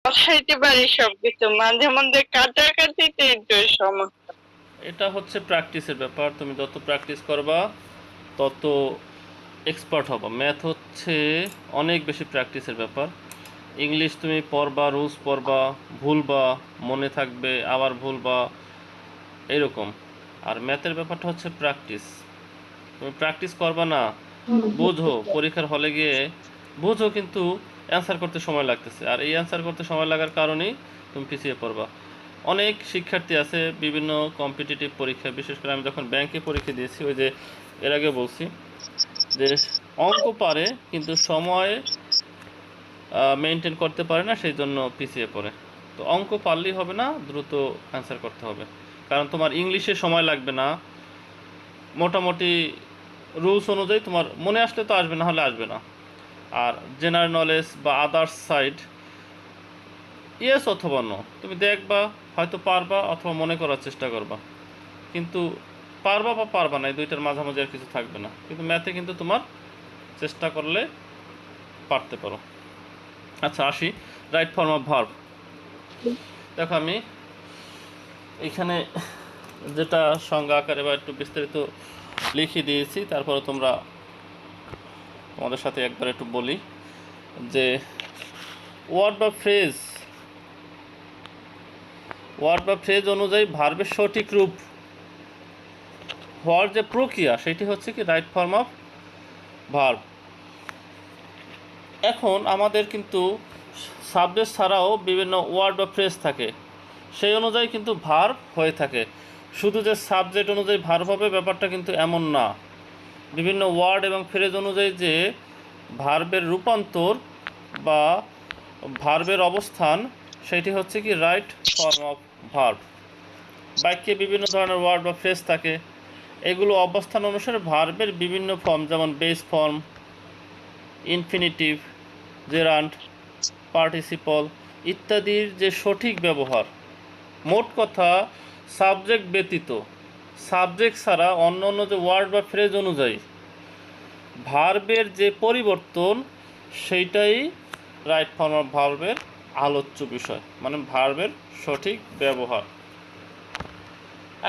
বসাইতে পারি সবকিছু, মাঝে মধ্যে কাটাকাটিতে একটু সমস্যা। এটা হচ্ছে প্র্যাকটিসের ব্যাপার, তুমি যত প্র্যাকটিস করবা তত এক্সপার্ট হবা। ম্যাথ হচ্ছে অনেক বেশি প্র্যাকটিসের ব্যাপার। ইংলিশ তুমি পড়বা, রুলস পড়বা, ভুলবা, মনে থাকবে, আবার ভুলবা, এরকম। আর ম্যাথের ব্যাপারটা হচ্ছে প্র্যাকটিস। তুমি প্র্যাকটিস করবা না, বোঝো পরীক্ষার হলে গিয়ে বোঝো, কিন্তু অ্যান্সার করতে সময় লাগতেছে, আর এই অ্যান্সার করতে সময় লাগার কারণেই তুমি পিছিয়ে পড়বা। অনেক শিক্ষার্থী আছে বিভিন্ন কম্পিটিটিভ পরীক্ষা, বিশেষ করে আমি যখন ব্যাংকে পরীক্ষা দিয়েছি, ওই যে এর আগে বলছি যে অঙ্ক পারে কিন্তু সময় মেনটেন করতে পারে না, সেই জন্য পিছিয়ে পড়ে। তো অঙ্ক পারলেই হবে না, দ্রুত অ্যান্সার করতে হবে, কারণ তোমার ইংলিশে সময় লাগবে না, মোটামুটি রুলস অনুযায়ী তোমার মনে আসলে তো আসবে, না হলে আসবে না। আর জেনারেল নলেজ বা আদার্স সাইড, ইয়েস অথবা নো, তুমি দেখবা, হয়তো পারবা অথবা মনে করার চেষ্টা করবা, কিন্তু পারবা বা পারবা না, এই দুইটার মাঝামাঝি আর কিছু থাকবে না। কিন্তু ম্যাথে কিন্তু তোমার চেষ্টা করলে পারতে পারো। আচ্ছা আসি, রাইট ফর্ম অফ ভার্ব। দেখো আমি এখানে যেটা সংজ্ঞা আকারে বা একটু বিস্তারিত লিখে দিয়েছি, তারপরে তোমরা তোমাদের সাথে একবার একটু বলি যে ওয়ার্ড বা ফ্রেজ অনুযায়ী ভার্বের সঠিক রূপ হওয়ার যে প্রক্রিয়া, সেটি হচ্ছে কি রাইট ফর্ম অফ ভার্ব। এখন আমাদের কিন্তু সাবজেক্ট ছাড়াও বিভিন্ন ওয়ার্ড বা ফ্রেজ থাকে, সেই অনুযায়ী কিন্তু ভার্ব হয়ে থাকে। শুধু যে সাবজেক্ট অনুযায়ী ভার্ব হবে ব্যাপারটা কিন্তু এমন না। বিভিন্ন ওয়ার্ড এবং ফ্রেজ অনুযায়ী যে ভার্বের রূপান্তর বা ভার্বের অবস্থান, সেটি হচ্ছে কি রাইট ফর্ম অফ ভার্ব। বাক্যে বিভিন্ন ধরনের ওয়ার্ড বা ফ্রেজ থাকে, এগুলো অবস্থান অনুসারে ভার্বের বিভিন্ন ফর্ম, যেমন base form, infinitive, gerund, participle ইত্যাদির যে সঠিক ব্যবহার। মোট কথা, সাবজেক্ট ব্যতীত, সাবজেক্ট ছাড়া অন্য অন্য যে ওয়ার্ড বা ফ্রেজ অনুযায়ী ভার্বের যে পরিবর্তন, সেইটাই রাইট ফর্ম অফ ভার্বের আলোচ্য বিষয়, মানে ভার্বের সঠিক ব্যবহার।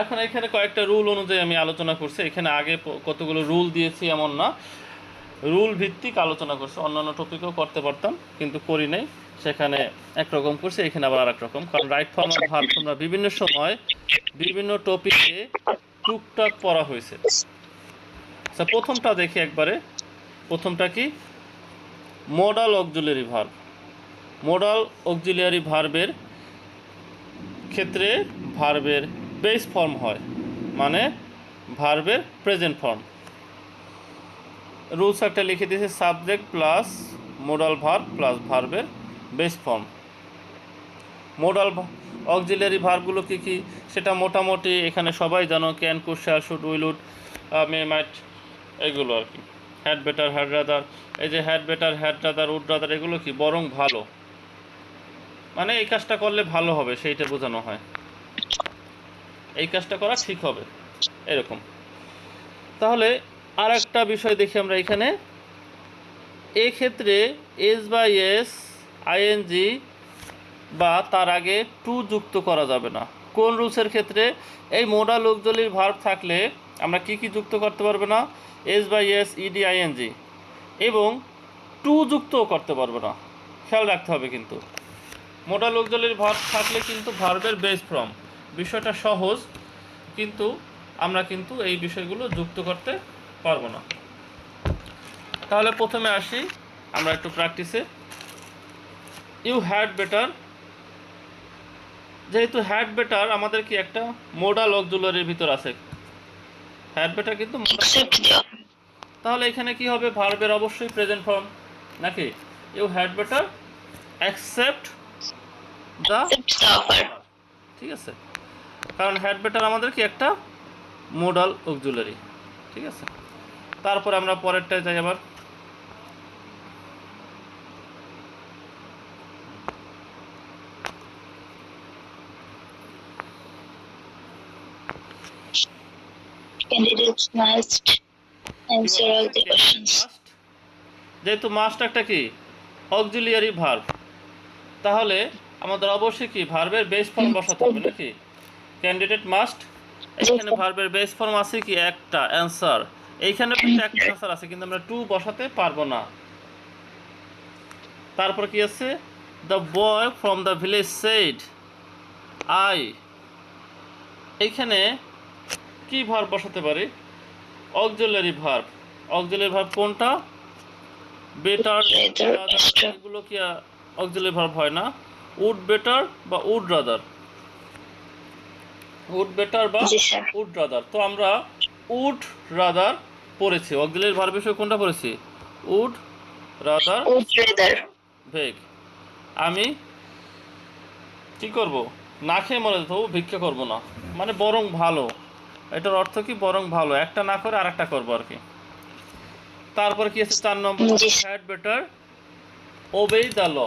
এখন এখানে কয়েকটা রুল অনুযায়ী আমি আলোচনা করছি। এখানে আগে কতগুলো রুল দিয়েছি এমন না, রুল ভিত্তিক আলোচনা করছি। অন্যান্য টপিকও করতে পারতাম কিন্তু করি নাই, সেখানে একরকম করছি, এখানে আবার আর এক রকম। কারণ রাইট ফর্ম অফ ভার্ব তোমরা বিভিন্ন সময় বিভিন্ন টপিকে টুকটাক পড়া হয়েছে। আচ্ছা প্রথমটা দেখি একবারে। প্রথমটা কি? Modal auxiliary verb. Modal auxiliary ভার্বের ক্ষেত্রে ভার্বের বেস ফর্ম হয়, মানে ভার্বের প্রেজেন্ট ফর্ম। রুলস একটা লিখে দিয়েছে, subject plus modal verb plus ভার্বের বেস ফর্ম। মোডাল অক্সিলিয়ারি ভার্বগুলো কী কী সেটা মোটামুটি এখানে সবাই জানো, can, could, shall, should, will, would, may, might, এগুলো আর কি। হ্যাড বেটার, হ্যাড রাদার, এই যে had better, had rather, would rather, এগুলো কি বরং ভালো, মানে এই কাজটা করলে ভালো হবে সেইটা বোঝানো হয়, এই কাজটা করা ঠিক হবে, এরকম। তাহলে আর একটা বিষয় দেখি আমরা এখানে, এক্ষেত্রে এস বা এস, আইএনজি বা তার আগে টু যুক্ত করা যাবে না। কোন রুলসের ক্ষেত্রে? এই মোডাল অক্সিলিয়ারি ভার্ব থাকলে আমরা কি কি যুক্ত করতে পারবো না? এস বা এস, ইডি, আইএনজি, এবং টু যুক্তও করতে পারবো না। খেয়াল রাখতে হবে কিন্তু মোডাল অক্সিলিয়ারি ভার্ব থাকলে কিন্তু ভার্বের বেস ফর্ম, বিষয়টা সহজ, কিন্তু আমরা কিন্তু এই বিষয়গুলো যুক্ত করতে পারবো না। তাহলে প্রথমে আসি আমরা একটু প্র্যাকটিসে। ইউ হ্যাড বেটার, যেহেতু হ্যাড বেটার আমাদের কি একটা মোডাল অক্সিলিয়ারির ভিতর আছে, হ্যাড বেটার কিন্তু তাহলে এখানে কি হবে? ভার্বের অবশ্যই প্রেজেন্ট ফর্ম নাকি? You had better accept the, ঠিক আছে, কারণ হ্যাড বেটার আমাদের কি একটা মোডাল অক্সিলিয়ারি, ঠিক আছে। তারপর আমরা পরেরটায় যাই আবার। Candidates must answer all the questions. যেহেতু মাস্ট একটা কি অক্সিলিয়ারি ভার্ব, তাহলে আমাদের অবশ্যই কি ভার্বের বেস ফর্ম বসাতে হবে নাকি? ক্যান্ডিডেট মাস্ট, এইখানে ভার্বের বেস ফর্ম আছে কি একটা অ্যান্সার, এইখানে কিন্তু একটা অ্যান্সার আছে কিন্তু আমরা টু বসাতে পারবো না। তারপর কি আছে, the boy from the village said I, এইখানে কি ভার্ব বসাতে পারি? Auxiliary verb. অক্সিলারি ভার্ব কোনটা? বেটার, এগুলো কি অক্সিলারি ভার্ব হয় না? উড বেটার বা উড রাদার, উড বেটার বা উড রাদার। তো আমরা উড রাদার পড়েছি, অক্সিলারি ভার্ব বিষয়ে কোনটা পড়েছি? উড রাদার ভেগ। আমি কি করব? না খেয়ে মরে যেতে হবে, ভিক্ষা করবো না, মানে বরং ভালো। এটার অর্থ কি? বরং ভালো, একটা না করে আর একটা করবো আর কি। তারপর কি আছে 4 নম্বর, had better obey the law.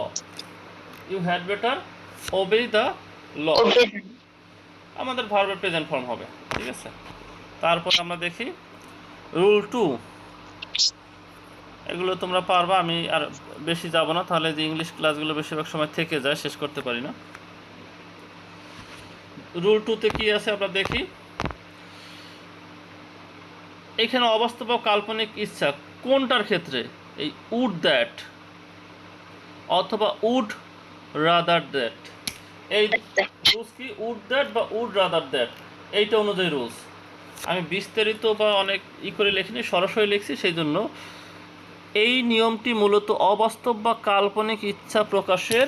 You had better obey the law, আমাদের ভার্বের প্রেজেন্ট ফর্ম হবে, ঠিক আছে। তারপর আমরা দেখি রুল 2, এগুলো তোমরা পারবা, আমি আর বেশি যাব না, তাহলে যে ইংলিশ ক্লাসগুলো বেশিরভাগ সময় থেকে যায়, শেষ করতে পারি না। রুল 2-তে কি আছে আমরা দেখি। এখানে অবাস্তব বা কাল্পনিক ইচ্ছা কোনটার ক্ষেত্রে? এই উড দ্যাট অথবা উড রাদার দ্যাট, এই রুলস কি? উড দ্যাট বা উড রাদার দ্যাট, এইটা অনুযায়ী রুলস। আমি বিস্তারিত বা অনেক করে লিখিনি, সরাসরি লিখছি, সেই জন্য এই নিয়মটি মূলত অবাস্তব বা কাল্পনিক ইচ্ছা প্রকাশের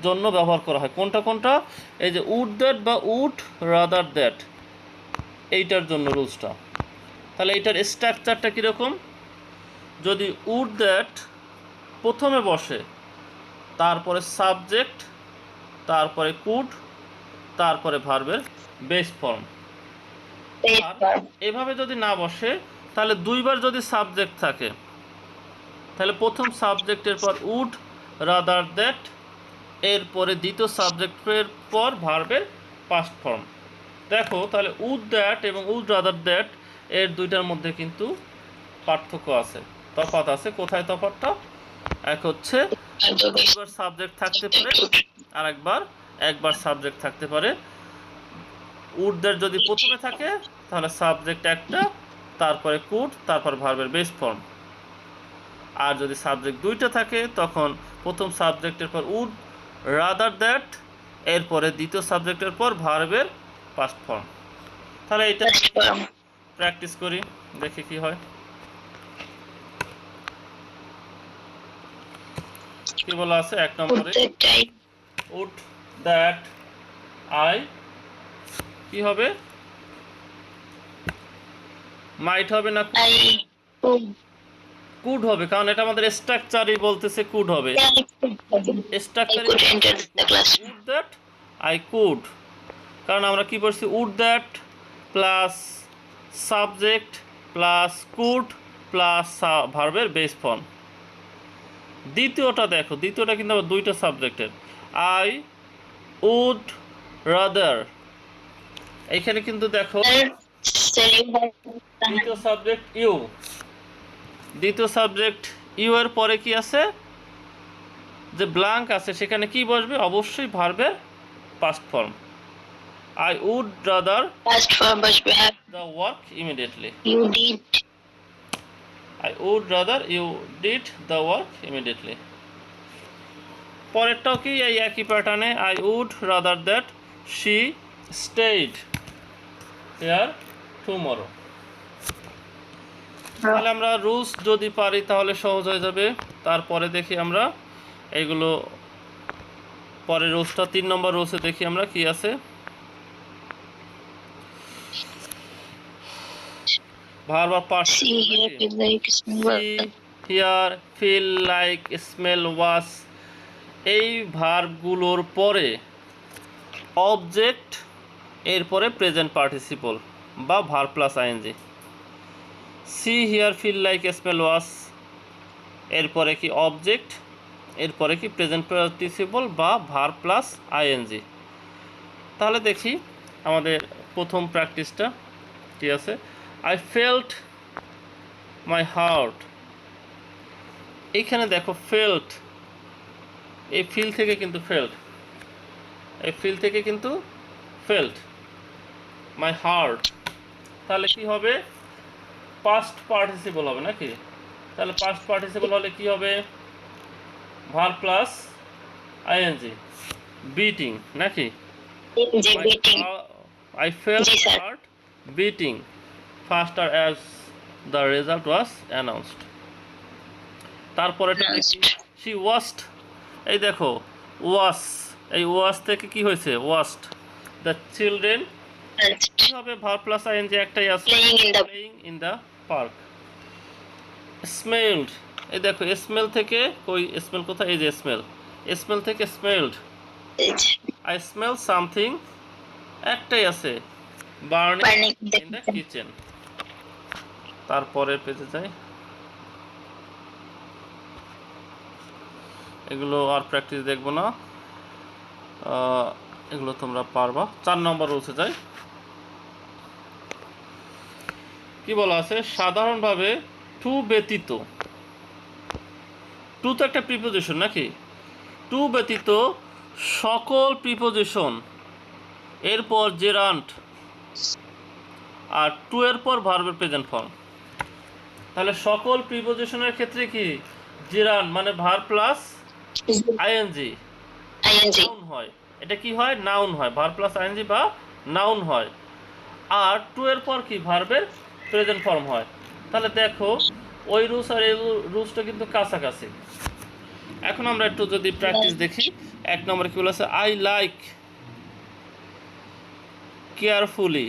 জন্য ব্যবহার করা হয়। কোনটা কোনটা? এই যে উড দ্যাট বা উড রাদার দ্যাট, এইটার জন্য রুলসটা। তাহলে এইটার স্ট্রাকচারটা কীরকম? যদি উড দ্যাট প্রথমে বসে, তারপরে সাবজেক্ট, তারপরে কুড, তারপরে ভার্বের বেস ফর্ম। আর এভাবে যদি না বসে, তাহলে দুইবার যদি সাবজেক্ট থাকে, তাহলে প্রথম সাবজেক্টের পর উড রাদার দ্যাট, এরপরে দ্বিতীয় সাবজেক্টের পর ভার্বের পাস্ট ফর্ম। দেখো তাহলে উড দ্যাট এবং উড রাদার দ্যাট এর দুইটার মধ্যে কিন্তু পার্থক্য আছে, তফাৎ আছে। কোথায় তফাৎটা? এক হচ্ছে দুইবার সাবজেক্ট থাকতে পারে, আর একবার সাবজেক্ট থাকতে পারে। উড দ্যাট যদি প্রথমে থাকে তাহলে সাবজেক্ট একটা, তারপরে কুড, তারপর ভার্বের বেস ফর্ম। আর যদি সাবজেক্ট দুইটা থাকে তখন প্রথম সাবজেক্টের পর উড রাদার দ্যাট, এরপরে দ্বিতীয় সাবজেক্টের পর ভার্বের পাস্ট ফর্ম। তাহলে এটা প্র্যাকটিস করি, দেখি কি হয়। কি বলা আছে 1 নম্বরে? উড দ্যাট আই, কি হবে? মাইট হবে না কুড হবে? কারণ এটা আমাদের স্ট্রাকচারই বলতেছে কুড হবে। স্ট্রাকচারই উড দ্যাট আই কুড, কারণ আমরা কি করছি? Would that plus subject plus could plus ভার্বের বেস ফর্ম। দ্বিতীয়টা দেখো, দ্বিতীয়টা কিন্তু আবার দুইটা সাবজেক্টের, আই উড রাদার, এইখানে কিন্তু দেখো দ্বিতীয় সাবজেক্ট ইউ, দ্বিতীয় সাবজেক্ট ইউ এর পরে কি আছে? যে ব্ল্যাঙ্ক আছে সেখানে কি বসবে? অবশ্যই ভার্বের past form. I would rather Past form বসবে have the work immediately. you did I would rather you did the work immediately. পরেরটাও কি এই একই প্যাটার্নে? I would rather that she stayed here tomorrow. তাহলে আমরা রুলস যদি পারি তাহলে সহজ হয়ে যাবে। তারপরে দেখি আমরা এইগুলো, পরের রুলসটা 3 নম্বর রুলসে দেখি আমরা কি আছে। Verb of person, see here feel like smell see, hear, feel like, smell, was, এই ভার্বগুলোর পরে অবজেক্ট, এরপরে প্রেজেন্ট পার্টিসিপল বা verb plus ING. See, hear, feel like, smell, watch, এরপরে কি অবজেক্ট, এরপরে কি প্রেজেন্ট পার্টিসিপল বা ভার্ব প্লাস আইএনজি। তাহলে দেখি আমাদের প্রথম প্র্যাকটিসটা কি আছে। আই ফেল্ট মাই হার্ট, এইখানে দেখো ফেল্ট, এই ফিল থেকে কিন্তু ফেল্ট, এই ফিল থেকে কিন্তু ফেল্ট, মাই হার্ট। তাহলে কি হবে? পাস্ট পার্টিসিপল হবে নাকি? তাহলে পাস্ট পার্টিসিপল হলে কি হবে? ভার প্লাস আইএনজি, বিটিং নাকি? জি বিটিং I felt জি my sir heart beating faster as the result was announced. তারপরেটা দেখি, she watched, এই দেখো ওয়াস, এই ওয়াস থেকে কি হয়েছে? ওয়াস্ট। দ্য চিলড্রেন কি হবে? ভার প্লাস আইএনজি একটাই আছে, playing in the park. Smelled, এই দেখো স্মেল থেকে, কই স্মেল কোথায়? এই যে স্মেল, স্মেল থেকে স্মেলড, আই স্মেল সামথিং একটাই আছে, বার্নিং ইন দ্য কিচেন। তারপরের পেজে যাই, এগুলো আর প্র্যাকটিস দেখবো না, এগুলো তোমরা পারবা। 4 নম্বর রুলসে যাই, কি বলা আছে? সাধারণভাবে টু ব্যতীত, টু তো একটা প্রিপোজিশন নাকি? টু ব্যতীত সকল প্রিপোজিশন এরপর জেরান্ট আর টু এর পর ভার্বের প্রেজেন্ট ফর্ম। তাহলে সকল প্রিপোজিশনের ক্ষেত্রে কি জেরান্ট মানে ভার প্লাস আইএনজি নাউন হয়। এটা কি হয়? নাউন হয়, ভার প্লাস আইএনজি বা নাউন হয়। আর টু এর পর কি ভার্বের প্রেজেন্ট ফর্ম হয়। তাহলে দেখো ওই রুলস আর এই রুলসটা কিন্তু কাছাকাছি। এখন আমরা একটু যদি প্র্যাকটিস দেখি, 1 নম্বরে কি বলেছে? I like carefully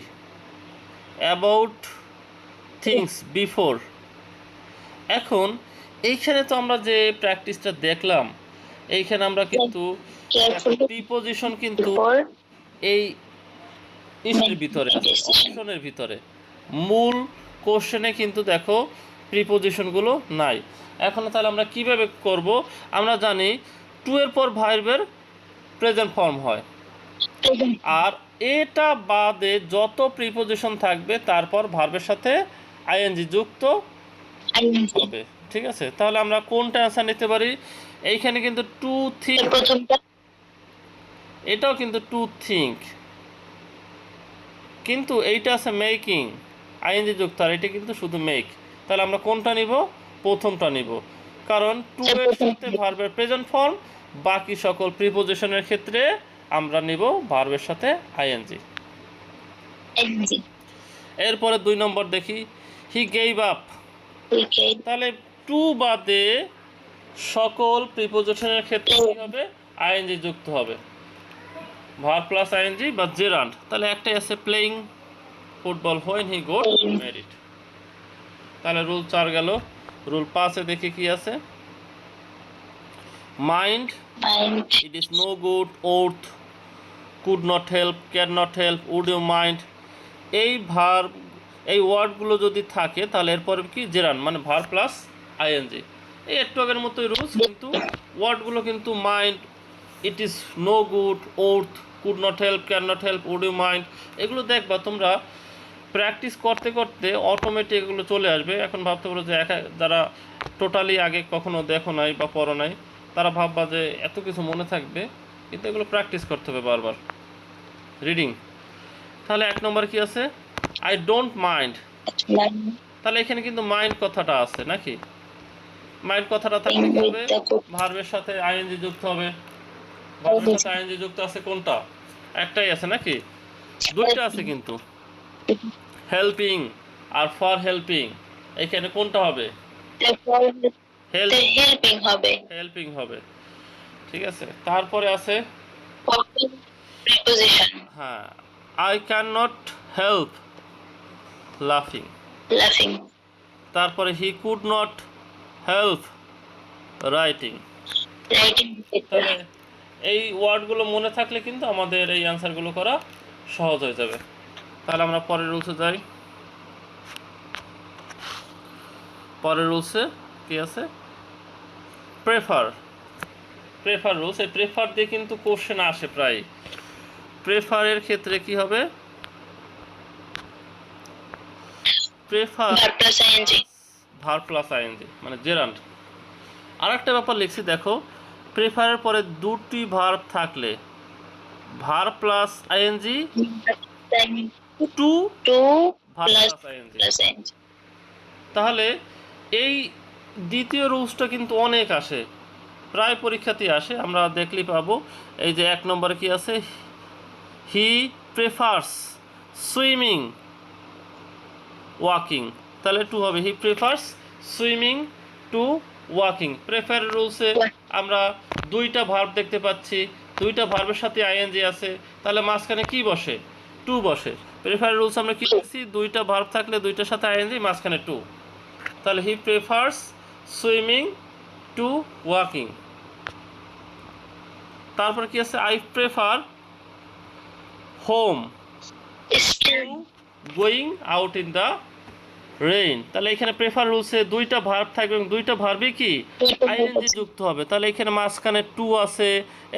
about things before. এখন এইখানে তো আমরা যে প্র্যাকটিসটা দেখলাম, এইখানে আমরা কিন্তু প্রিপোজিশন কিন্তু এই ইস্টের ভিতরে আছে, অপশনের ভিতরে। মূল কোশ্চেনে কিন্তু দেখো প্রিপোজিশনগুলো নাই। এখন তাহলে আমরা কিভাবে করব? আমরা জানি টু এর পর ভার্বের প্রেজেন্ট ফর্ম হয়, আর এটা বাদে যত প্রিপোজিশন থাকবে তারপর ভার্বের সাথে আইএনজি যুক্ত হবে। ঠিক আছে, তাহলে আমরা কোনটা অ্যান্সার নিতে পারি? এইখানে কিন্তু টু থিঙ্ক, এটাও কিন্তু টু থিঙ্ক, কিন্তু এইটা আছে মেকিং আইএনজি যুক্ত, আর এটা কিন্তু শুধু মেক। তাহলে আমরা কোনটা নিব? প্রথমটা নিব, কারণ টু এর সাথে ভার্বের প্রেজেন্ট ফর্ম, বাকি সকল প্রিপোজিশনের ক্ষেত্রে আমরা নিব ভার্বের সাথে আইএনজি। এরপরে 2 নম্বর দেখি, হি গেভ আপ। তাহলে টু বাদে সকল প্রিপোজিশনের ক্ষেত্রে কি হবে? আইএনজি যুক্ত হবে, ভার্ব প্লাস আইএনজি বা জেরান্ড। তাহলে একটাই আছে playing football when he got married. তাহলে রুল 4 গেল। রুল 5-এ দেখি কি আছে? Mind, it is no good, worth, could not help, can not help, would you mind. এই ভার্ব, এই ওয়ার্ডগুলো যদি থাকে তাহলে এরপরে কি জেরান্ড মানে ভার্ব প্লাস আইএনজি। এই একটু আগের মতোই রুলস, কিন্তু ওয়ার্ডগুলো কিন্তু mind, it is no good, worth, could not help, can not help, would you mind, এগুলো দেখবা তোমরা প্র্যাকটিস করতে করতে অটোমেটিক এগুলো চলে আসবে। এখন ভাবতে পারো যে যারা টোটালি আগে কখনো দেখো নাই বা পড়ো নাই, তারা ভাববা যে এত কিছু মনে থাকবে, কিন্তু এগুলো প্র্যাকটিস করতে হবে বারবার। রিডিং, তাহলে 1 নম্বরে কি আছে? I don't mind. তাহলে এখানে কিন্তু মাইন্ড কথাটা আছে নাকি? মাইন্ড কথাটা থাকলে কি হবে? ভার্বের সাথে আইএনজি যুক্ত হবে। ভার্বের সাথে আইএনজি যুক্ত আছে কোনটা? একটাই আছে নাকি? দুইটা আছে কিন্তু, হেল্পিং আর ফর হেল্পিং। এখানে কোনটা হবে? হেল্পিং হবে। ঠিক আছে, তারপরে আছে হ্যাঁ, আই ক্যান নট হেল্প লাফিং। তারপরে he could not help writing. তাহলে এই ওয়ার্ডগুলো মনে থাকলে কিন্তু আমাদের এই অ্যান্সারগুলো করা সহজ হয়ে যাবে। তাহলে আমরা পরের রুলসে যাই। পরের রুলসে কি আছে? Prefer rules. এই প্রেফার দিয়ে কিন্তু কোশ্চেন আসে প্রায়। প্রেফারের ক্ষেত্রে কি হবে? প্রেফার ভার্ব প্লাস আইএনজি মানে জেরান্ড। আর একটা ব্যাপার লিখছি দেখো, প্রেফারের পরে দুটি ভার্ব থাকলে verb plus ING Then two 2 ভার plus plus ING. plus ing. তাহলে এই দ্বিতীয় রুলসটা কিন্তু অনেক আসে, প্রায় পরীক্ষাতেই আসে, আমরা দেখলেই পাবো। এই যে 1 নম্বরে কি আছে, হি প্রেফার্স সুইমিং ওয়াকিং, তাহলে টু হবে, he prefers swimming to walking. Prefer রুলসে আমরা দুইটা ভার্ব দেখতে পাচ্ছি, দুইটা ভার্বের সাথে আইএনজি আছে, তাহলে মাঝখানে কি বসে, টু বসে। প্রেফার রুলস আমরা কি দেখছি, দুইটা ভার্ব থাকলে দুইটার সাথে আইএনজি, মাঝখানে টু, তাহলে হি প্রেফার্স সুইমিং টু ওয়াকিং। তারপর কি আছে, I prefer home Still going out in the rain. তাহলে এখানে প্রেফার রুলসে দুইটা ভার্ব থাকবে এবং দুইটা ভার্বই কি আইএনজি যুক্ত হবে, তাহলে এখানে মাঝখানে টু আছে,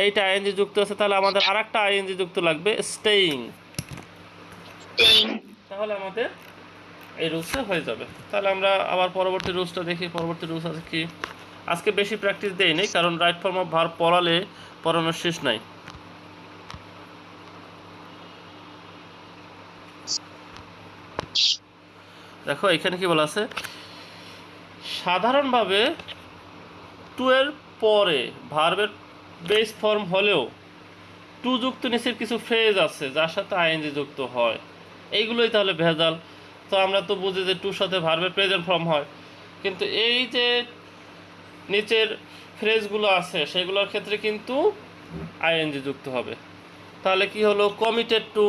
এইটা আইএনজি যুক্ত আছে, তাহলে আমাদের আরেকটা আইএনজি যুক্ত লাগবে, স্টেইং। staying. তাহলে আমাদের এই রুলসে হয়ে যাবে। তাহলে আমরা আবার পরবর্তী রুলসটা দেখি, পরবর্তী রুলস আছে কি। আজকে বেশি প্র্যাকটিস দেই নেই, কারণ রাইট ফর্ম অফ ভার্ব পড়ালে পড়ানোর শেষ নাই। দেখো এখানে কি বলা আছে, সাধারণভাবে টু এর পরে ভার্বের বেস ফর্ম হলেও টু যুক্ত নিচের কিছু ফ্রেজ আছে যার সাথে আইএনজি যুক্ত হয়, এইগুলোই তাহলে ভেজাল। তো আমরা তো বুঝি যে টুর সাথে ভার্বের প্রেজেন্ট ফর্ম হয়, কিন্তু এই যে নিচের ফ্রেজগুলো আছে সেগুলোর ক্ষেত্রে কিন্তু আইএনজি যুক্ত হবে। তাহলে কি হলো, committed to,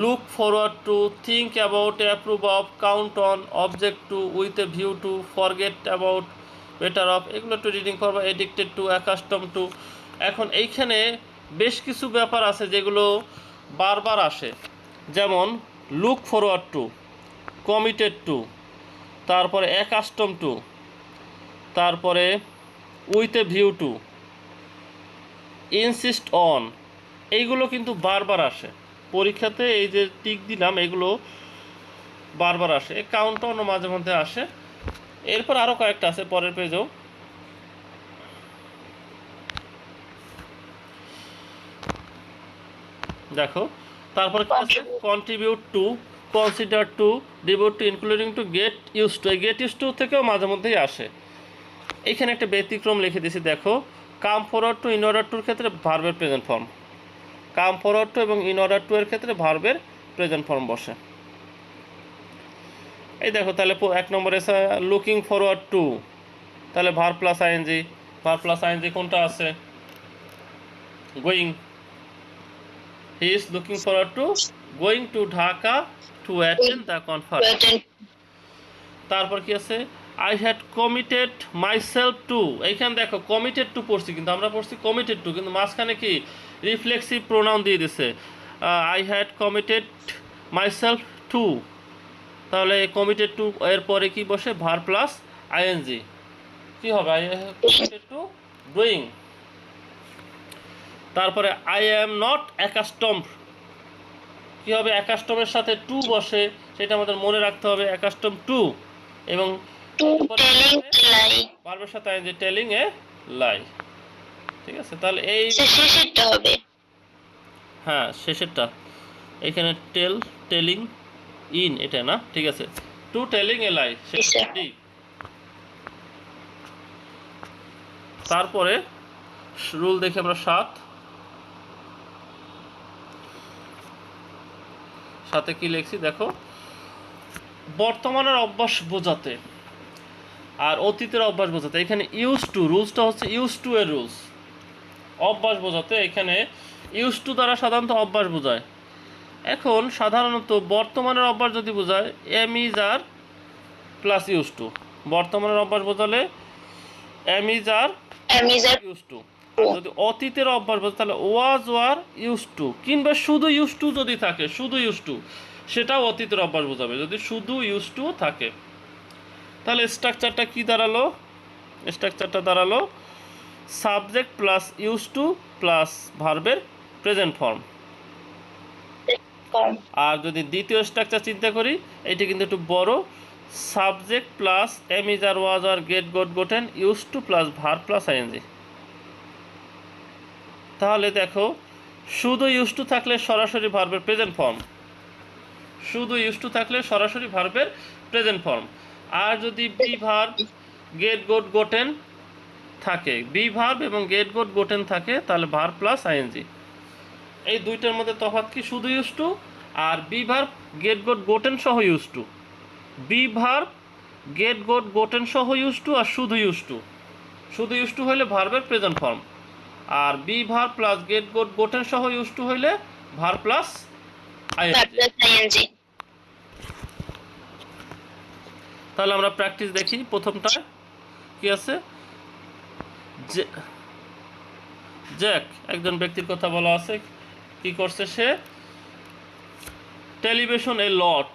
look forward to, think about, approve of, count on, object to, with a view to, forget about, better of, এগুলো একটু রিডিং করবো। Addicted to, accustom to. এখন এইখানে বেশ কিছু ব্যাপার আছে যেগুলো বারবার আসে, যেমন look forward two, committed two, তারপরে অ্যাকাস্টম টু, তারপরে with a view two, insist on, এইগুলো কিন্তু বারবার আসে পরীক্ষাতে। এই যে টিক দিলাম এগুলো বারবার আসে, কাউন্ট অনও মাঝে মধ্যে আসে। এরপর আরও কয়েকটা আছে পরের পেজেও। দেখো তারপর কি আছে, contribute to, consider to, devote to, including to, get use to. এই গেট ইউজ টু থেকেও মাঝে মধ্যেই আসে। এইখানে একটা ব্যতিক্রম লিখে দিয়েছি, দেখো come forward to, in order টুর ক্ষেত্রে ভার্বের present form, come forward to এবং ইন অর্ডার টু এর ক্ষেত্রে ভার্বের প্রেজেন্ট ফর্ম বসে। এই দেখো তাহলে 1 নম্বরে আছে লুকিং ফরওয়ার্ড টু, তাহলে verb plus ING, verb plus ING কোনটা আছে, going, he is looking forward to going to Dhaka to attend the conference. তারপর কি আছে, I had committed myself to, এইখানে দেখো কমিটেড টু পড়ছি, কিন্তু আমরা পড়ছি কমিটেড টু, কিন্তু মাঝখানে কি রিফ্লেক্সিভ প্রোনাউন দিয়ে দিছে, I had committed myself two, তাহলে কমিটেড টু এর পরে কি বসে, ভার প্লাস আইএনজি, কি হবে, I have committed to doing. তারপরে আই অ্যাম নট অ্যাকাস্টমড, কি হবে, অ্যাকাস্টমের সাথে টু বসে, সেটা আমাদের মনে রাখতে হবে, অ্যাকাস্টম টু, এবং Telling a lie. ভার্বের সাথে আইএনজি, টেলিং এ লাই। ঠিক আছে, তাহলে এই শেষেরটা হবে। হ্যাঁ শেষেরটা, এখানে টেল, টেলিং, ইন, এটা না, ঠিক আছে, to telling a lie, D. তারপরে রুল দেখি আমরা 7 কি লিখছি, দেখো বর্তমানের অভ্যাস বোঝাতে আর অতীতের অভ্যাস বোঝাতে, এখানে ইউজ টু, রুলসটা হচ্ছে ইউজ টু এর রুলস, অভ্যাস বোঝাতে এখানে ইউজ টু দ্বারা সাধারণত অভ্যাস বোঝায়। এখন সাধারণত বর্তমানের অভ্যাস যদি বোঝায়, am is are plus use to, বর্তমানের অভ্যাস বোঝালে am is are use to. আর যদি অতীতের অভ্যাস বোঝায় তাহলে ওয়াজ ওয়ার ইউজ টু, কিংবা শুধু ইউজ টু যদি থাকে, শুধু ইউজ টু, সেটাও অতীতের অভ্যাস বোঝাবে যদি শুধু ইউজ টু থাকে। তাহলে স্ট্রাকচারটা কি দাঁড়ালো, স্ট্রাকচারটা দাঁড়ালো subject plus use to plus ভার্বের প্রেজেন্ট ফর্ম। আর যদি দ্বিতীয় স্ট্রাকচার চিন্তা করি, এটা কিন্তু একটু বড়, subject plus am is are was আর get got gotten use to plus verb plus ING. তাহলে দেখো শুধু ইউজ টু থাকলে সরাসরি ভার্বের প্রেজেন্ট ফর্ম, শুধু ইউজ টু থাকলে সরাসরি ভার্বের প্রেজেন্ট ফর্ম। আর যদি be verb get got gotten থাকে, বি ভার্ব এবং গেট গোট গোটেন থাকে, তাহলে ভার্ব প্লাস আইএনজি। এই দুইটার মধ্যে তফাৎ কি? শুধু ইউজ টু আর be verb get got gotten সহ use to. Be verb get got gotten সহ ইউজ টু আর শুধু ইউজ টু। শুধু ইউজ টু হইলে ভার্বের প্রেজেন্ট ফর্ম, আর be verb plus get got gotten সহ ইউজ টু হইলে ভার্ব প্লাস আইএনজি। তাহলে আমরা প্র্যাকটিস দেখি। প্রথমটা কি আছে? জ্যাক, একজন ব্যক্তির কথা বলা আছে। কি করছে সে? টেলিভিশন এ লট।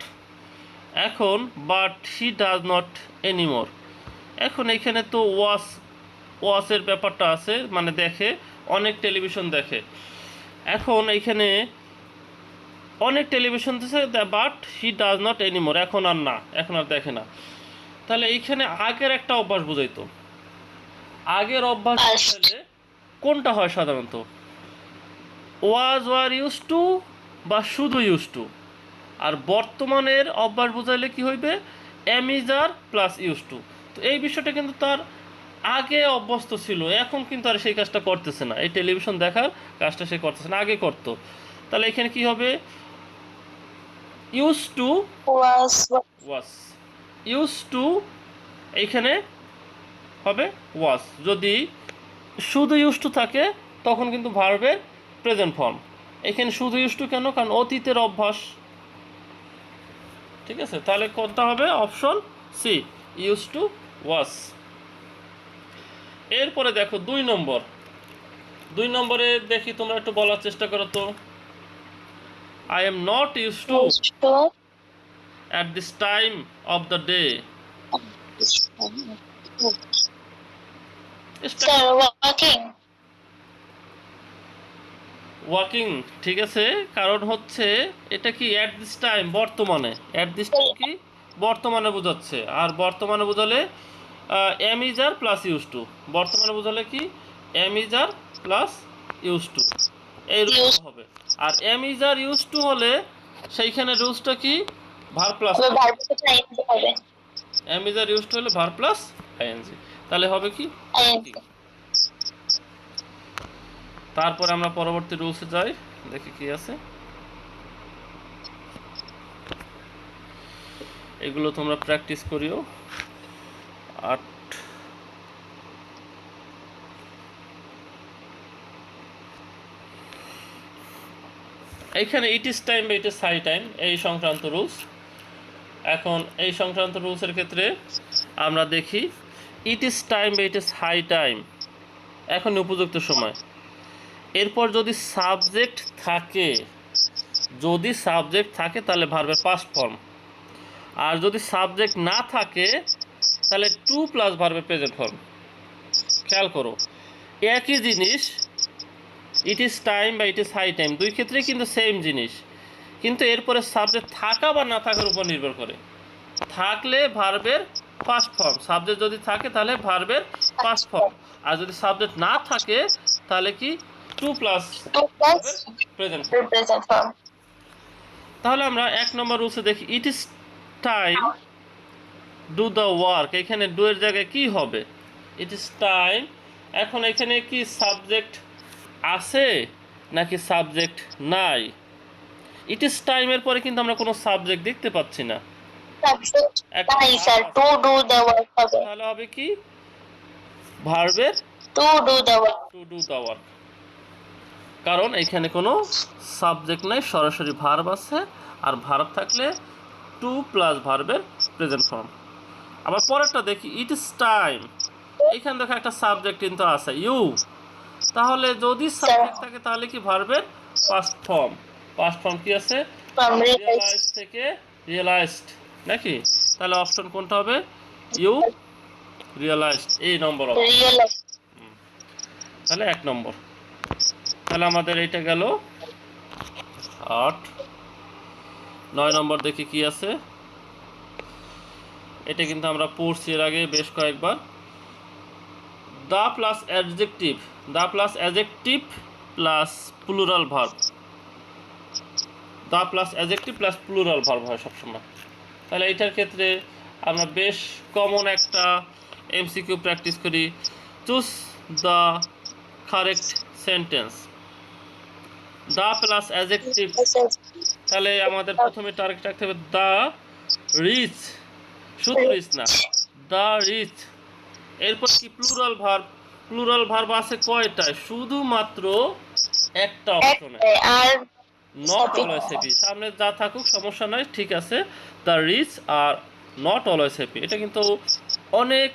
এখন but he does not anymore. এখন এইখানে তো ওয়াচের ব্যাপারটা আছে, মানে দেখে, অনেক টেলিভিশন দেখে। এখন এইখানে অনেক টেলিভিশন দিচ্ছে, but he does not anymore, এখন আর না, এখন আর দেখে না। তাহলে এইখানে আগের একটা অভ্যাস বুঝাইতো। আগের অভ্যাস বুঝাইলে কোনটা হয় সাধারণত? ওয়াজ ওয়ার ইউজ টু বা শুধু ইউজ টু। আর বর্তমানের অভ্যাস বুঝাইলে কি হইবে? Am is are plus use to. তো এই বিষয়টা কিন্তু তার আগে অভ্যস্ত ছিল, এখন কিন্তু আর সেই কাজটা করতেছে না। এই টেলিভিশন দেখার কাজটা সে করতেছে না, আগে করতো। তাহলে এখানে কি হবে? Use to was, use to এইখানে হবে ওয়াজ। যদি শুধু ইউজ টু থাকে তখন কিন্তু ভার্বের প্রেজেন্ট ফর্ম। এখানে শুধু ইউজ টু কেন? কারণ অতীতের অভ্যাস। ঠিক আছে, তাহলে কোনটা হবে? অপশন সি, ইউজ টু ওয়াজ। এরপরে দেখো 2 নম্বর। 2 নম্বরে দেখি, তোমরা একটু বলার চেষ্টা করো তো। I am not use to at this time of the day. Walking, ঠিক আছে। কারণ হচ্ছে এটা কি? অ্যাট দিস টাইম, বর্তমানে। অ্যাট দিস টাইম কি? বর্তমানে বোঝাচ্ছে। আর বর্তমানে বোঝালে am is are plus use to. বর্তমানে বোঝালে কি? Am is are plus use to, এইরকম হবে। আর am is are use to হলে সেইখানে রুলসটা কি? Verb plus am is are use to হলে ভার্ব প্লাস আইএনজি। তাহলে হবে কি? তারপর আমরা পরবর্তী রুলসে যাই, দেখি কি আছে। এগুলো তোমরা প্র্যাকটিস করিও। 8 এইখানে ইট ইজ টাইম বা ইট ইজ হাই টাইম, এই সংক্রান্ত রুলস। এখন এই সংক্রান্ত রুলসের ক্ষেত্রে আমরা দেখি ইট ইজ টাইম বা ইট ইজ হাই টাইম, এখন উপযুক্ত সময়। এরপর যদি সাবজেক্ট থাকে, যদি সাবজেক্ট থাকে তাহলে ভার্বের পাস্ট ফর্ম। আর যদি সাবজেক্ট না থাকে তাহলে টু প্লাস ভার্বের প্রেজেন্ট ফর্ম। খেয়াল করো, একই জিনিস, ইট ইজ টাইম বা ইট ইজ হাই টাইম, দুই ক্ষেত্রেই কিন্তু সেম জিনিস, কিন্তু এরপরে সাবজেক্ট থাকা বা না থাকার উপর নির্ভর করে। থাকলে ভার্বের ফার্স্ট ফর্ম, সাবজেক্ট যদি থাকে তাহলে ভার্বের ফার্স্ট ফর্ম। আর যদি সাবজেক্ট না থাকে তাহলে কি? To plus present form. তাহলে আমরা 1 নম্বর রুলসে দেখি, it is time do the work. এখানে ডু এর জায়গায় কি হবে? It is time. এখন এখানে কি সাবজেক্ট আছে নাকি সাবজেক্ট নাই? ইট ইজ টাইমের পরে কিন্তু আমরা কোনো সাবজেক্ট দেখতে পাচ্ছি না। তাহলে হবে কি? ভার্বের টু ডু দ্য ওয়ার্ক। কারণ এখানে কোনো সাবজেক্ট নাই, সরাসরি ভার্ব আছে। আর ভার্ব থাকলে টু প্লাস ভার্বের প্রেজেন্ট ফর্ম। আবার পরেরটা দেখি, ইট ইজ টাইম। এখানে দেখো একটা সাবজেক্ট কিন্তু আছে, ইউ। তাহলে যদি সাবজেক্ট থাকে তাহলে কি? ভার্বের পাস্ট ফর্ম। পাস্ট ফর্ম কি আছে? রিয়েলাইজ থেকে রিয়েলাইজড, নাকি? তাহলে অপশন কোনটা হবে? ইউ রিয়েলাইজড, এই নম্বর। তাহলে 1 নম্বর। তাহলে আমাদের এইটা গেল 8। 9 নম্বর দেখি কি আছে। এটা কিন্তু আমরা পড়ছি এর আগে বেশ কয়েকবার। The plus adjective, the plus adjective plus plural verb, the plus adjective plus plural verb হয় সবসময়। তাহলে এইটার ক্ষেত্রে আমরা বেশ কমন একটা এমসিকিউ প্র্যাকটিস করি। Choose the correct sentence. The plus adjective, তাহলে আমাদের প্রথমে টার্গেট রাখতে হবে দ্য রিচ, শুধু রিচ না, দ্য রিচ। এরপর কি প্লুরাল ভার্ব, প্লুরাল ভার্ব আছে কয়টায়? শুধুমাত্র একটা অপশনে, আর নট অলওয়েজ হ্যাপি। সামনে যা থাকুক সমস্যা নাই, ঠিক আছে, the rich are not always happy. এটা কিন্তু অনেক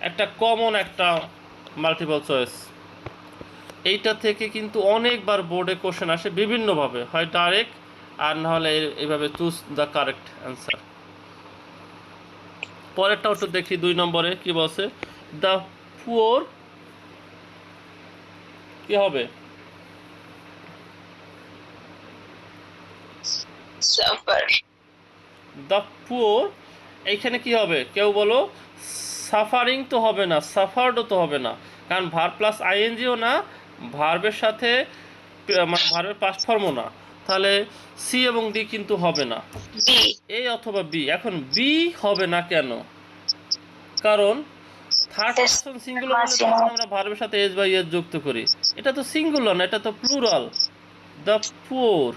একটা কমন একটা মাল্টিপল চয়েস। এইটা থেকে কিন্তু অনেকবার বোর্ডে কোশ্চেন আসে বিভিন্নভাবে, হয় ডাইরেক্ট আর না হলে এইভাবে চুজ দ্য কারেক্ট অ্যান্সার। পরেরটাও একটু দেখি, 2 নম্বরে কি বলছে? দ্য পুয়ার কি হবে? সাফার। দ্য পুয়ার এইখানে কি হবে? কেউ বলো সাফারিং তো হবে না, সাফারডও তো হবে না, কারণ ভার্ব প্লাস আইএনজিও না, ভার্বের সাথে মানে ভার্বের পাস্ট ফর্মও না, তাহলে সি এবং ডি কিন্তু হবে না, বি। এ অথবা বি। এখন বি হবে না কেন? কারণ থার্ড পারসন সিঙ্গুলার হলে তখন আমরা ভার্বের সাথে এস বা ইয়েস যুক্ত করি, এটা তো সিঙ্গুলার না, এটা তো plural. The poor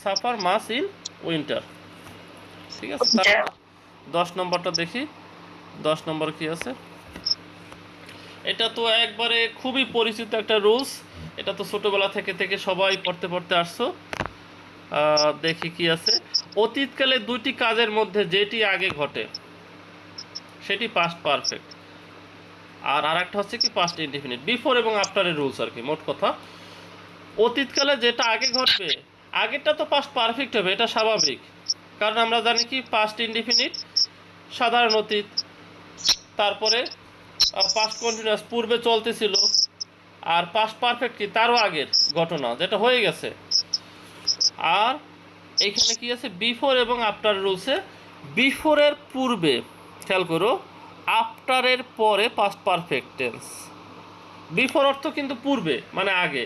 suffer much in winter. ঠিক আছে, তারপর 10 নম্বরটা দেখি। 10 নম্বর কি আছে? এটা তো একবারে খুবই পরিচিত একটা রুলস, এটা তো ছোটবেলা থেকে থেকে সবাই পড়তে পড়তে আসছো। দেখি কি আছে। অতীতকালে দুইটি কাজের মধ্যে যেটি আগে ঘটে সেটি পাস্ট পারফেক্ট, আর আরেকটা হচ্ছে কি পাস্ট ইনডিফিনিট। বিফোর এবং আফটারের রুলস আর কি। মোট কথা, অতীতকালে যেটা আগে ঘটবে, আগেরটা তো পাস্ট পারফেক্ট হবে, এটা স্বাভাবিক, কারণ আমরা জানি কি পাস্ট ইনডিফিনিট সাধারণ অতীত, তারপরে পাস্ট কন্টিনিউয়াস পূর্বে চলতেছিল, আর পাস্ট পারফেক্ট কি তারও আগের ঘটনা যেটা হয়ে গেছে। আর এইখানে কি আছে? বিফোর এবং আফটার রুলসে বিফোরের পূর্বে, খেয়াল করো, আফটারের পরে পাস্ট পারফেক্ট টেন্স। বিফোর অর্থ কিন্তু পূর্বে মানে আগে,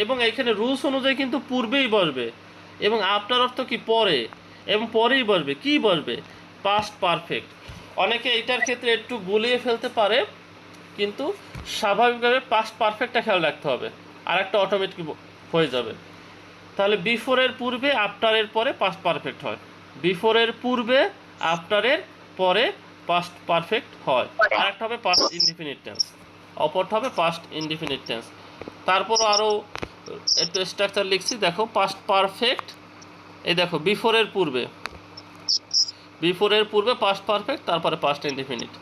এবং এইখানে রুলস অনুযায়ী কিন্তু পূর্বেই বসবে, এবং আফটার অর্থ কি পরে, এবং পরেই বসবে। কি বসবে? Past perfect. অনেকে এইটার ক্ষেত্রে একটু গুলিয়ে ফেলতে পারে, কিন্তু স্বাভাবিকভাবে পাস্ট পারফেক্টটা খেয়াল রাখতে হবে, আর একটা অটোমেটিক হয়ে যাবে। তাহলে বিফোরের পূর্বে আফটারের পরে পাস্ট পারফেক্ট হয়, বিফোরের পূর্বে আফটারের পরে পাস্ট পারফেক্ট হয়। আর একটা হবে পাস্ট ইনডিফিনিট টেন্স, অপরটা হবে পাস্ট ইনডিফিনিট টেন্স। তারপরও আরও একটু স্ট্রাকচার লিখছি, দেখো পাস্ট পারফেক্ট, এই দেখো বিফোরের পূর্বে, বিফোরের পূর্বে পাস্ট পারফেক্ট, তারপরে পাস্ট ইনডিফিনিট।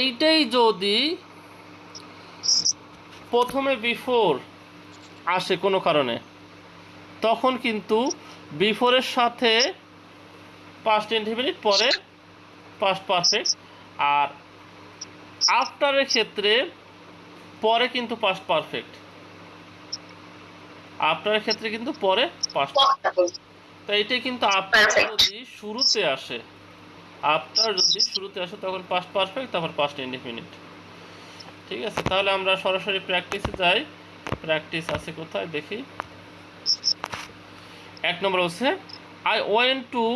এইটাই যদি প্রথমে বিফোর আসে কোনো কারণে, তখন কিন্তু বিফোরের সাথে পাস্ট ইনডিফিনিট, পরে পাস্ট পারফেক্ট। আর আফটারের ক্ষেত্রে পরে কিন্তু পাস্ট পারফেক্ট, আফটারের ক্ষেত্রে কিন্তু পরে পাস্ট। তো এইটাই কিন্তু আফটার যদি শুরুতে আসে, আফটার যদি শুরুতে আসে তখন পাস্ট পারফেক্ট, তারপর পাস্ট ইনডিফিনিট। ঠিক আছে, তাহলে আমরা সরাসরি প্র্যাকটিসে যাই। প্র্যাকটিস আছে কোথায় দেখি। 1 নম্বর হচ্ছে I went to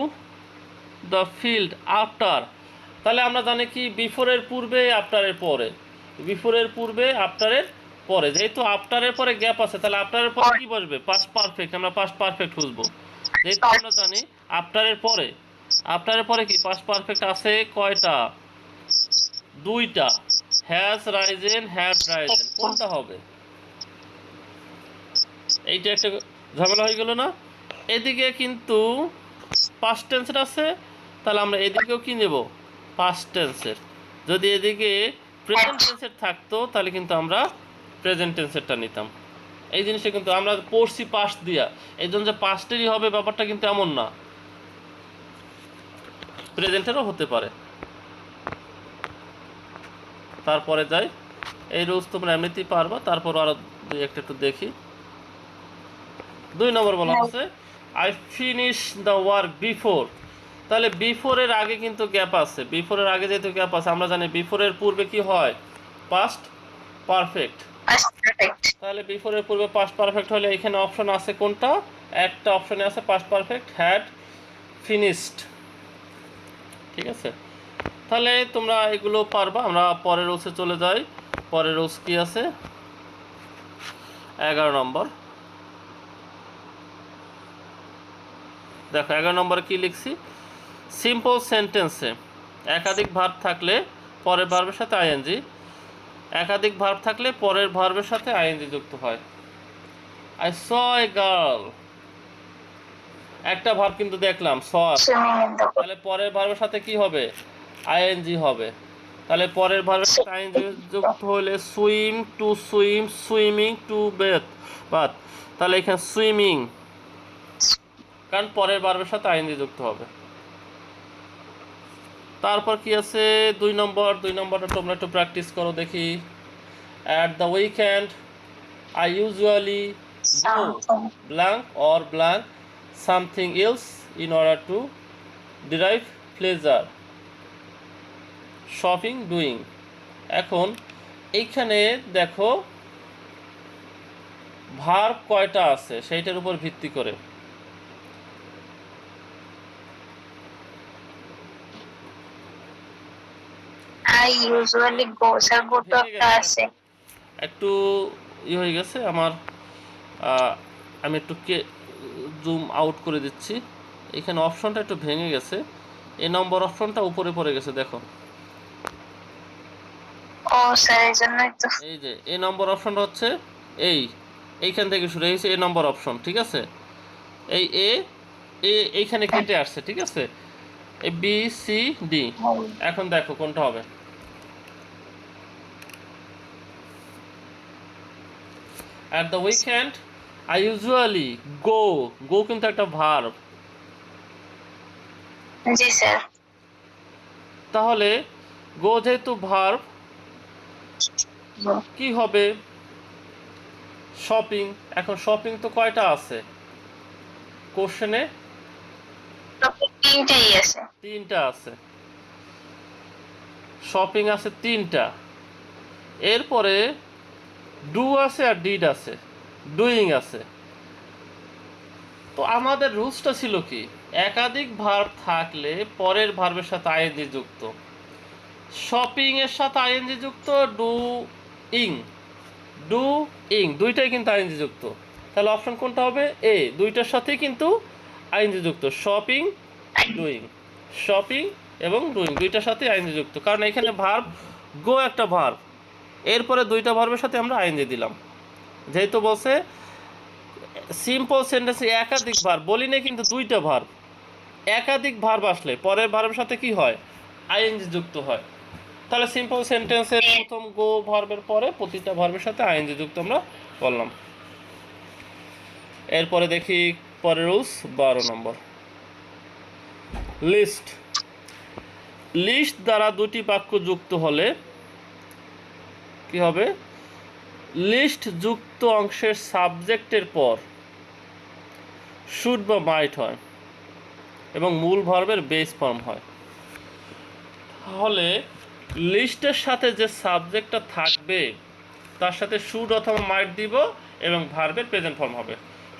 the field after. তাহলে আমরা জানি কি বিফোরের পূর্বে আফটারের পরে, বিফোরের পূর্বে আফটারের পরে, যেহেতু আফটারের পরে গ্যাপ আছে, তাহলে আফটারের পরে কি বসবে? Past perfect. আমরা পাস্ট পারফেক্ট খুঁজবো, যেহেতু আমরা জানি আফটারের পরে, আফটারের পরে কি পাস্ট পারফেক্ট আছে কয়টা? 2টা, হ্যাজ রাইজেন, হ্যাড রাইজেন। কোনটা হবে? এইটা একটা ঝামেলা হয়ে গেল না? এদিকে কিন্তু পাস্ট টেন্সের আছে, তাহলে আমরা এদিকেও কি নেব? পাস্ট টেন্সের। যদি এদিকে প্রেজেন্ট টেন্সের থাকতো তাহলে কিন্তু আমরা প্রেজেন্ট টেন্সেরটা নিতাম। এই জিনিসটা কিন্তু আমরা পড়ছি পাস্ট দিয়া, এই জন্য যে পাস্টেরই হবে ব্যাপারটা কিন্তু এমন না, প্রেজেন্টেরও হতে পারে। তারপরে যাই, এই রুলস তোমরা এমনিতেই পারবা, তারপর আরো দুই একটা একটু দেখি। 2 নম্বর বলা আছে I finish the work before. তাহলে বিফোরের আগে কিন্তু গ্যাপ আছে, বিফোরের আগে যেহেতু গ্যাপ আছে, আমরা জানি বিফোরের পূর্বে কি হয়? Past perfect. Past perfect. তাহলে বিফোরের পূর্বে পাস্ট পারফেক্ট হলে এখানে অপশন আছে কোনটা? একটা অপশনে আছে পাস্ট পারফেক্ট হ্যাড ফিনিশড। ঠিক আছে, তাহলে তোমরা এগুলো পারবা। আমরা পরের রুলসে চলে যাই। পরের রুলস কি আছে? 11 নম্বর। দেখো 11 নম্বরে কি লিখছি? সিম্পল সেন্টেন্সে একাধিক ভার্ব থাকলে পরের ভার্বের সাথে আইএনজি, একাধিক ভার্ব থাকলে পরের ভার্বের সাথে আইএনজি যুক্ত হয়। আই স এ গার্ল, একটা ভার্ব কিন্তু দেখলাম স, Swimming in the pool. তাহলে পরের ভার্বের সাথে কি হবে? আইএনজি হবে। তাহলে পরের ভার্বের সাথে আইএনজি যুক্ত হলে swim, to swim, swimming, to bathe bath. তাহলে এখানে সুইমিং, কারণ পরের ভার্বের সাথে আইএনজি যুক্ত হবে। তারপর কি আছে 2 নম্বর? 2 নম্বরটা তোমরা একটু প্র্যাকটিস করো দেখি। At the weekend I usually go Something. blank or blank something else in order to derive pleasure. Shopping, doing. এখন এইখানে দেখো ভার্ব কয়টা আছে সেইটার উপর ভিত্তি করে। I usually go. Sir, go to একটা আছে। একটু হয়ে গেছে আমার, আমি একটু জুম আউট করে দিচ্ছি। এখানে অপশনটা একটু ভেঙে গেছে, এই নম্বর অপশনটা উপরে পড়ে গেছে দেখো। ও স্যার, এই জন্যই তো। এই যে এই নম্বর অপশনটা হচ্ছে এইখান থেকে শুরু হয়েছে এই নম্বর অপশন। ঠিক আছে, এই এইখানে কেটে আসছে। ঠিক আছে, এই বি সি ডি। এখন দেখো কোনটা হবে। At the weekend I usually go, go কিন্তু একটা ভার্ব। জি স্যার। তাহলে গো যেহেতু ভার্ব, কি হবে? শপিং। এখন শপিং তো কয়টা আছে কোশ্চেনে? তিনটেই আছে। 3টা আছে। শপিং আছে 3টা। এরপরে ডু আছে আর ডিড আছে, ডুইং আছে। তো আমাদের রুলসটা ছিল কি? একাধিক ভার্ব থাকলে পরের ভার্বের সাথে আইএনজি যুক্ত। শপিং এর সাথে আইএনজি যুক্ত, ডুইং, দুইটাই কিন্তু আইএনজি যুক্ত। তাহলে অপশন কোনটা হবে? এ, দুইটার সাথেই কিন্তু আইএনজি যুক্ত। শপিং, ডুইং, শপিং এবং ডুইং দুইটার সাথে আইএনজি যুক্ত, কারণ এখানে ভার্ব গো একটা ভার্ব, এরপরে দুইটা ভার্বের সাথে আমরা আইএনজি দিলাম। যেহেতু বলছে সিম্পল সেন্টেন্সে একাধিক ভার্ব, বলি না কিন্তু দুইটা ভার্ব, একাধিক ভার্ব আসলে পরের ভার্বের সাথে কি হয়? আইএনজি যুক্ত হয়। তাহলে সিম্পল সেন্টেন্সের প্রথম গো ভার্বের পরে প্রতিটা ভার্বের সাথে আইএনজি যুক্ত আমরা বললাম। এরপরে দেখি পরের রুলস 12 নম্বর। লিস্ট। লিস্ট দ্বারা দুটি বাক্য যুক্ত হলে কি হবে? লিস্ট যুক্ত অংশের সাবজেক্টের পর শুড বা মাইট হয় এবং মূল ভার্বের বেস ফর্ম হয়। তাহলে লিস্টের সাথে যে সাবজেক্টটা থাকবে তার সাথে শুড অথবা মাইট দিব এবং ভার্বের প্রেজেন্ট ফর্ম হবে।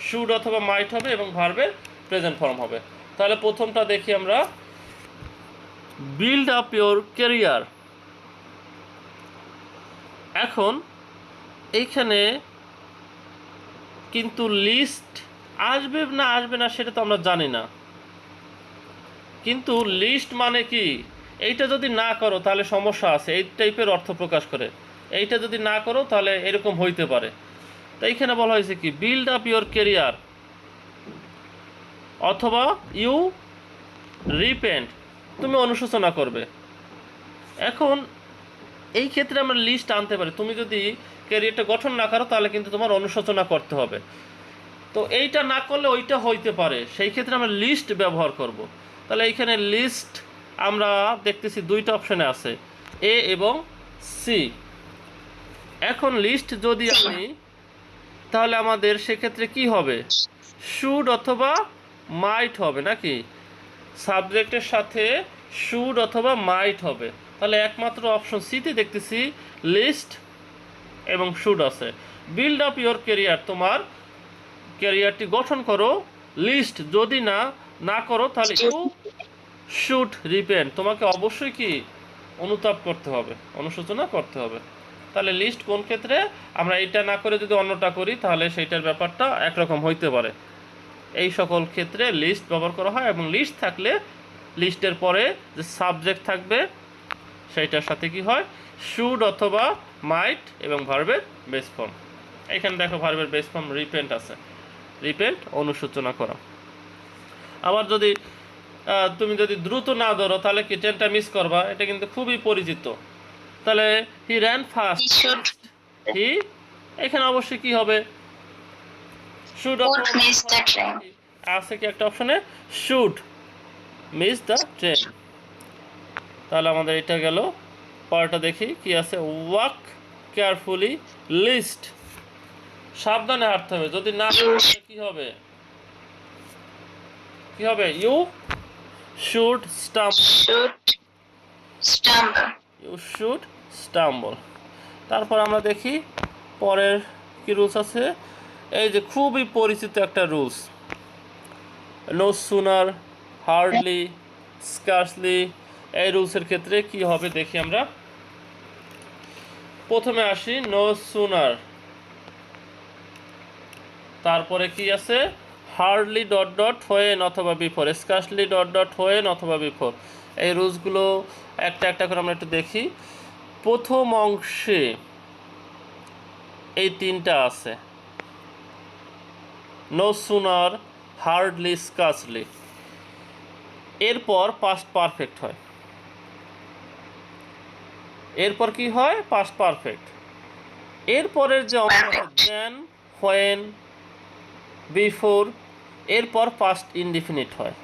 শুড অথবা মাইট হবে এবং ভার্বের প্রেজেন্ট ফর্ম হবে। তাহলে প্রথমটা দেখি আমরা, বিল্ড আপ ইউর ক্যারিয়ার। এখন এইখানে কিন্তু লিস্ট আসবে না সেটা তো আমরা জানি না, কিন্তু লিস্ট মানে কি? এইটা যদি না করো তাহলে সমস্যা আছে, এই টাইপের অর্থ প্রকাশ করে। এইটা যদি না করো তাহলে এরকম হইতে পারে। তো এইখানে বলা হয়েছে কি? বিল্ড আপ ইউর ক্যারিয়ার অথবা ইউ রিপেন্ট, তুমি অনুশোচনা করবে। এখন এই ক্ষেত্রে আমরা লিস্ট আনতে পারি। তুমি যদি ক্যারিয়ারটা গঠন না করো তাহলে কিন্তু তোমার অনুশোচনা করতে হবে। তো এইটা না করলে ওইটা হইতে পারে, সেই ক্ষেত্রে আমরা লিস্ট ব্যবহার করব। তাহলে এইখানে লিস্ট আমরা দেখতেছি দুইটা অপশানে আছে, এ এবং সি। এখন লিস্ট যদি আনি তাহলে আমাদের সেক্ষেত্রে কি হবে? শুড অথবা মাইট হবে নাকি? সাবজেক্টের সাথে শুড অথবা মাইট হবে। তাহলে একমাত্র অপশন সিতে দেখতেছি লিস্ট এবং শুড আছে। বিল্ড আপ ইওর কেরিয়ার, তোমার ক্যারিয়ারটি গঠন করো। লিস্ট যদি না করো তাহলে ইউ শুড রিপেন্ট, তোমাকে অবশ্যই কি অনুতাপ করতে হবে, অনুশোচনা করতে হবে। তাহলে লিস্ট কোন ক্ষেত্রে, আমরা এইটা না করে যদি অন্যটা করি তাহলে সেইটার ব্যাপারটা একরকম হইতে পারে। এই সকল ক্ষেত্রে লিস্ট ব্যবহার করা হয়, এবং লিস্ট থাকলে লিস্টের পরে যে সাবজেক্ট থাকবে সেইটার সাথে কি হয়, শুড অথবা মাইট এবং ভার্বের বেস ফর্ম। এখানে দেখো ভার্বের বেস ফর্ম রিপেন্ট আছে, রিপেন্ট অনুশোচনা করা। আবার যদি তুমি যদি দ্রুত না ধরো তাহলে কি ট্রেনটা মিস করবা, এটা কিন্তু খুবই পরিচিত। তাহলে he ran fast, He should হি এখানে অবশ্যই কি হবে, should would miss the train. আছে কি একটা অপশনে, শুড মিস দ্য ট্রেন। তাহলে আমাদের এটা গেল। পরেরটা দেখি কি আছে, ওয়াক কেয়ারফুলি, লিস্ট সাবধানে হাঁটতে হবে, যদি না হাঁটতে কি হবে, কি হবে, you should Stumble. You should stumble. তারপর আমরা দেখি পরের কি রুলস আছে, এই যে খুবই পরিচিত একটা rules, no sooner, hardly, scarcely. এই রুলসের ক্ষেত্রে কি হবে দেখি আমরা। প্রথমে আসি নো সুনার, তারপরে কি আছে, হার্ডলি ডট ডট হোয়েন অথবা before, scarcely dot dot when অথবা বিফোর। এই রুলসগুলো একটা একটা করে আমরা একটু দেখি। প্রথম অংশে এই তিনটা আছে, নো সুনার, হার্ডলি, স্কার্সলি। এরপর পাস্ট পারফেক্ট হয়, এরপর কি হয়, পাস্ট পারফেক্ট। এরপরের যে অংশ আছে দেন, হোয়েন, বিফোর, এরপর পাস্ট ইনডিফিনিট হয়।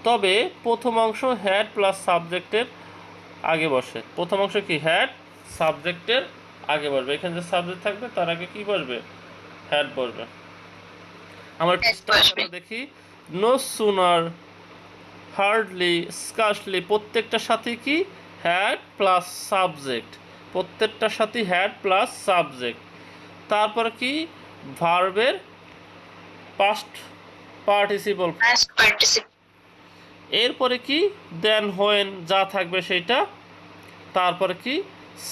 তবে প্রথম অংশ হ্যাড প্লাস সাবজেক্টের আগে বসে। প্রথম অংশ কি, হ্যাড সাবজেক্টের আগে বসবে, এখানে যে সাবজেক্ট থাকবে তার আগে কি বসবে, হ্যাড বসবে। আমরা স্টার্টটা দেখি, নো সুনার, হার্ডলি, স্কার্সলি, প্রত্যেকটার সাথে কি হ্যাড প্লাস সাবজেক্ট, প্রত্যেকটার সাথে হ্যাড প্লাস সাবজেক্ট। তারপর কি ভার্বের পাস্ট পার্টিসিপল, Past participle. এরপরে কি দেন হোয়েন যা থাকবে সেইটা, তারপরে কি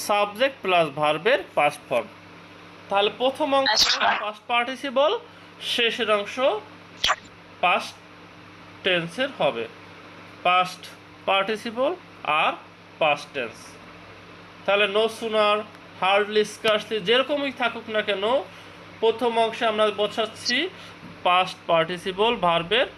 সাবজেক্ট প্লাস ভার্বের পাস্ট ফর্ম। তাহলে প্রথম অংশ Past form. পাস্ট পার্টিসিপল, শেষের অংশ পাস্ট টেন্সের হবে, পাস্ট পার্টিসিপল আর পাস্ট টেন্স। তাহলে নো সুনার, হার্ডলি, স্কার্সলি যেরকমই থাকুক না কেন, প্রথম অংশে আমরা বোঝাচ্ছি পাস্ট পার্টিসিপল ভার্বের